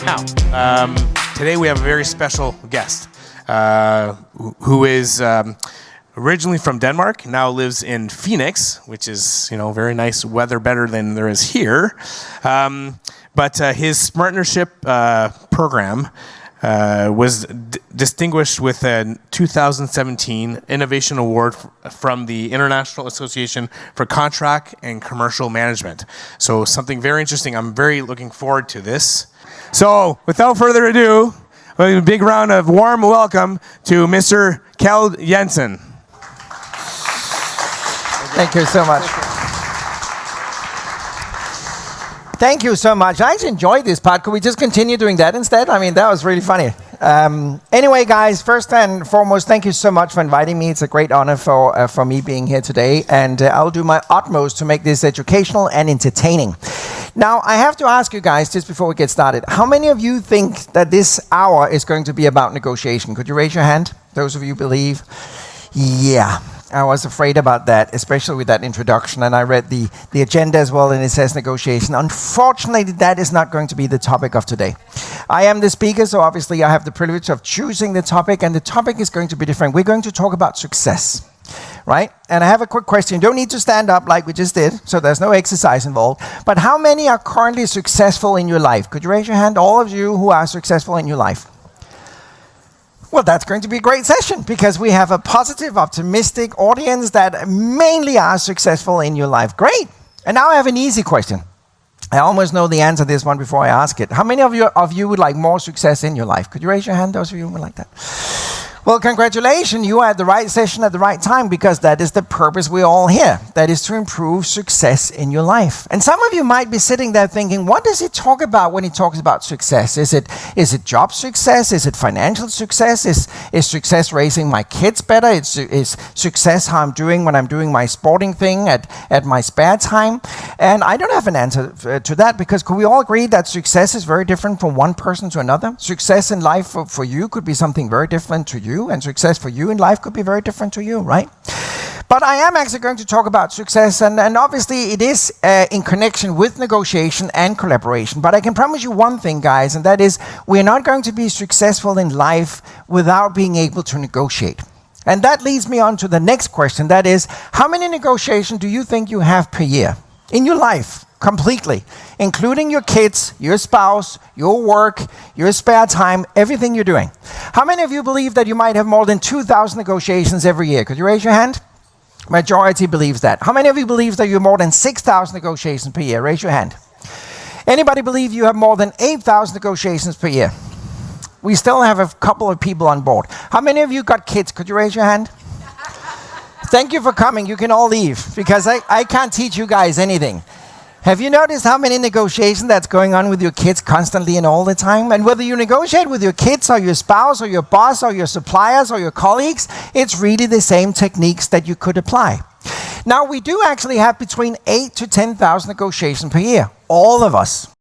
Now, today we have a very special guest who is originally from Denmark, now lives in Phoenix, which is, very nice weather, better than there is here. But his partnership program was distinguished with a 2017 Innovation Award from the International Association for Contract and Commercial Management. So something very interesting. I'm very looking forward to this. So without further ado, a big round of warm welcome to Mr. Kjeld Jensen. Thank you so much. Thank you so much. I actually enjoyed this part. Could we just continue doing that instead? I mean, that was really funny. Anyway, guys, first and foremost, thank you so much for inviting me. It's a great honor for me being here today. And I'll do my utmost to make this educational and entertaining. Now, I have to ask you guys, just before we get started, how many of you think that this hour is going to be about negotiation? Could you raise your hand? Those of you believe? Yeah. I was afraid about that, especially with that introduction, and I read the agenda as well, and it says negotiation. Unfortunately, that is not going to be the topic of today. I am the speaker, so obviously I have the privilege of choosing the topic, and the topic is going to be different. We're going to talk about success, right? And I have a quick question. You don't need to stand up like we just did, so there's no exercise involved. But how many are currently successful in your life? Could you raise your hand, all of you who are successful in your life? Well, that's going to be a great session because we have a positive, optimistic audience that mainly are successful in your life. Great. And now I have an easy question. I almost know the answer to this one before I ask it. How many of you would like more success in your life? Could you raise your hand, those of you who would like that? Well, congratulations. You are at the right session at the right time because that is the purpose we're all here. That is to improve success in your life. And some of you might be sitting there thinking, what does he talk about when he talks about success? Is it job success? Is it financial success? Is success raising my kids better? Is success how I'm doing when I'm doing my sporting thing at my spare time? And I don't have an answer to that because could we all agree that success is very different from one person to another? Success in life for you could be something very different to you. And success for you in life could be very different to you, right? But I am actually going to talk about success, and obviously it is in connection with negotiation and collaboration. But I can promise you one thing, guys, and that is we're not going to be successful in life without being able to negotiate. And that leads me on to the next question, that is, how many negotiations do you think you have per year in your life? Completely, including your kids, your spouse, your work, your spare time, everything you're doing. How many of you believe that you might have more than 2,000 negotiations every year? Could you raise your hand? Majority believes that. How many of you believe that you have more than 6,000 negotiations per year? Raise your hand. Anybody believe you have more than 8,000 negotiations per year? We still have a couple of people on board. How many of you got kids? Could you raise your hand? Thank you for coming. You can all leave because I can't teach you guys anything. Have you noticed how many negotiations that's going on with your kids constantly and all the time? And whether you negotiate with your kids or your spouse or your boss or your suppliers or your colleagues, it's really the same techniques that you could apply. Now, we do actually have between 8,000 to 10,000 negotiations per year. All of us.